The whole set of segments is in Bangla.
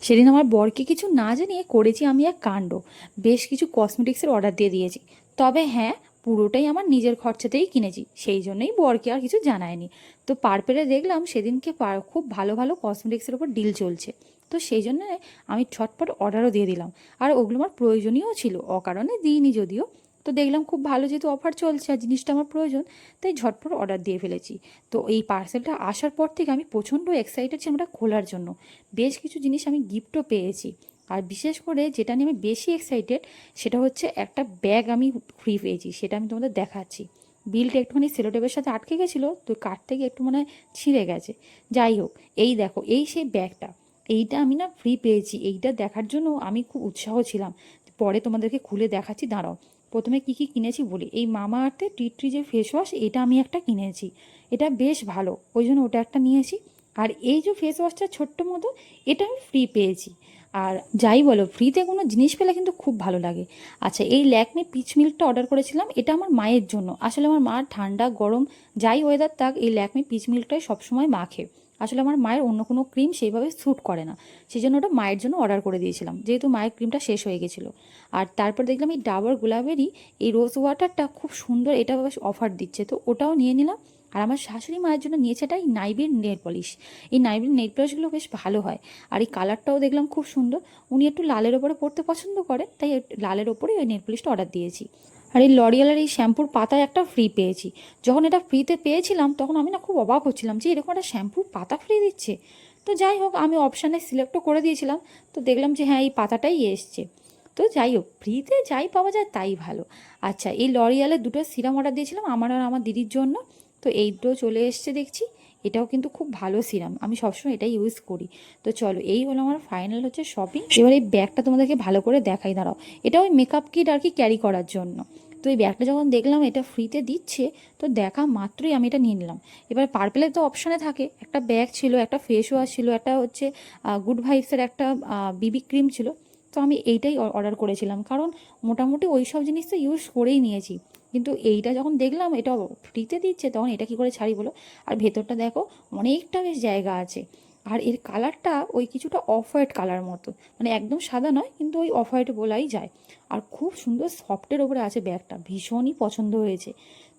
সেদিন আমার বরকে কিছু না জানিয়ে করেছি আমি এক কাণ্ড। বেশ কিছু কসমেটিক্সের অর্ডার দিয়ে দিয়েছি। তবে হ্যাঁ, পুরোটাই আমার নিজের খরচাতেই কিনেছি, সেই জন্যই বরকে আর কিছু জানায়নি। তো পার্পেলে দেখলাম সেদিনকে খুব ভালো ভালো কসমেটিক্সের ওপর ডিল চলছে। তো সেই জন্য আমি ছটপট অর্ডারও দিয়ে দিলাম। আর ওগুলো আমার প্রয়োজনীয়ও ছিল, অকারণে দিইনি যদিও। তো দেখলাম খুব ভালো যেহেতু অফার চলছে আর জিনিসটা আমার প্রয়োজন, তাই ঝটপট অর্ডার দিয়ে ফেলেছি। তো এই পার্সেলটা আসার পর থেকে আমি প্রচণ্ড এক্সাইটেড ছিলাম এটা খোলার জন্য। বেশ কিছু জিনিস আমি গিফটও পেয়েছি। আর বিশেষ করে যেটা নিয়ে আমি বেশি এক্সাইটেড সেটা হচ্ছে একটা ব্যাগ আমি ফ্রি পেয়েছি, সেটা আমি তোমাদের দেখাচ্ছি। বিলটা একটুখানি সেলোটেপের সাথে আটকে গেছিলো, তো কাটতে গিয়ে একটু মনে হয় ছিঁড়ে গেছে। যাই হোক, এই দেখো, এই সেই ব্যাগটা, এইটা আমি না ফ্রি পেয়েছি। এইটা দেখার জন্য আমি খুব উৎসাহ ছিলাম। পরে তোমাদেরকে খুলে দেখাচ্ছি, দাঁড়াও। প্রথমে কি কি কিনেছি বলি। এই মামা আর্থের টি ট্রি যে ফেস ওয়াশ, এটা আমি একটা কিনেছি। এটা বেশ ভালো, ওই জন্য ওটা একটা নিয়েছি। আর এই যে ফেস ওয়াশটা ছোট্ট মতো, এটা আমি ফ্রি পেয়েছি। আর যাই বলো, ফ্রিতে কোনো জিনিস পেলে কিন্তু খুব ভালো লাগে। আচ্ছা, এই ল্যাকমে পিচ মিল্কটা অর্ডার করেছিলাম, এটা আমার মায়ের জন্য। আসলে আমার মা ঠান্ডা গরম যাই ওয়েদার থাক, এই ল্যাকমে পিচ মিল্কটাই সবসময় মাখে। আসলে আমার মায়ের অন্য কোনো ক্রিম সেইভাবে স্যুট করে না, সেই জন্য ওটা মায়ের জন্য অর্ডার করে দিয়েছিলাম, যেহেতু মায়ের ক্রিমটা শেষ হয়ে গেছিলো। আর তারপর দেখলাম এই ডাবর গোলাপেরই এই রোজ ওয়াটারটা খুব সুন্দর, এটা বেশ অফার দিচ্ছে, তো ওটাও নিয়ে নিলাম। আর আমার শাশুড়ি মায়ের জন্য নিয়েছে এটা এই নাইবির নেল পলিশ। এই নাইবির নেল পলিশগুলো বেশ ভালো হয়। আর এই কালারটাও দেখলাম খুব সুন্দর। উনি একটু লালের ওপরে পরতে পছন্দ করেন, তাই লালের ওপরে ওই নেল পলিশটা অর্ডার দিয়েছি। আর এই লরিয়ালের এই শ্যাম্পুর পাতা একটা ফ্রি পেয়েছি। যখন এটা ফ্রিতে পেয়েছিলাম তখন আমি না খুব অবাক হচ্ছিলাম যে এরকম একটা শ্যাম্পুর পাতা ফ্রি দিচ্ছে। তো যাই হোক, আমি অপশানে সিলেক্টও করে দিয়েছিলাম। তো দেখলাম যে হ্যাঁ, এই পাতাটাই এসছে। তো যাই হোক, ফ্রিতে যাই পাওয়া যায় তাই ভালো। আচ্ছা, এই লরিয়ালের দুটো সিরাম অর্ডার দিয়েছিলাম আমার আর আমার দিদির জন্য। তো এই দুটো চলে এসছে দেখছি। এটাও কিন্তু খুব ভালো সিরাম, আমি সবসময় এটাই ইউজ করি। তো চলো, এই হলো আমার ফাইনাল হচ্ছে শপিং। এবার এই ব্যাগটা তোমাদেরকে ভালো করে দেখাই, দাঁড়াও। এটা ওই মেকআপ কিট আর কি ক্যারি করার জন্য। তো এই ব্যাগটা যখন দেখলাম এটা ফ্রিতে দিচ্ছে, তো দেখা মাত্রই আমি এটা নিয়ে নিলাম। এবার পার্পেলে তো অপশানে থাকে, একটা ব্যাগ ছিল, একটা ফেস ওয়াশ ছিল, একটা হচ্ছে গুড ভাইবসের একটা বিবি ক্রিম ছিল। তো আমি এইটাই অর্ডার করেছিলাম, কারণ মোটামুটি ওই সব জিনিস তো ইউজ করেই নিয়েছি। কিন্তু এইটা যখন দেখলাম এটা ফ্রিতে দিচ্ছে, তখন এটা কী করে ছাড়ি বলো। আর ভেতরটা দেখো, অনেকটা বেশ জায়গা আছে। আর এর কালারটা ওই কিছুটা অফ হোয়াইট কালার মতো, মানে একদম সাদা নয়, কিন্তু ওই অফ হোয়াইট বলাই যায়। আর খুব সুন্দর সফটের ওপরে আছে ব্যাগটা, ভীষণই পছন্দ হয়েছে।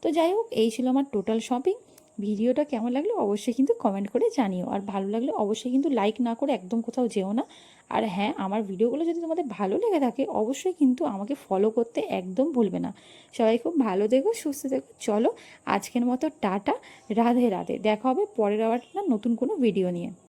তো যাই হোক, এই ছিল আমার টোটাল শপিং। ভিডিওটা কেমন লাগলো অবশ্যই কিন্তু কমেন্ট করে জানিও। আর ভালো লাগলে অবশ্যই কিন্তু লাইক না করে একদম কোথাও যেও না। আর হ্যাঁ, আমার ভিডিওগুলো যদি তোমাদের ভালো লেগে থাকে অবশ্যই কিন্তু আমাকে ফলো করতে একদম ভুলবে না। সবাই খুব ভালো থেকো, সুস্থ থেকো। চলো, আজকের মতো টাটা, রাধে রাধে। দেখা হবে পরের আবার না নতুন কোনো ভিডিও নিয়ে।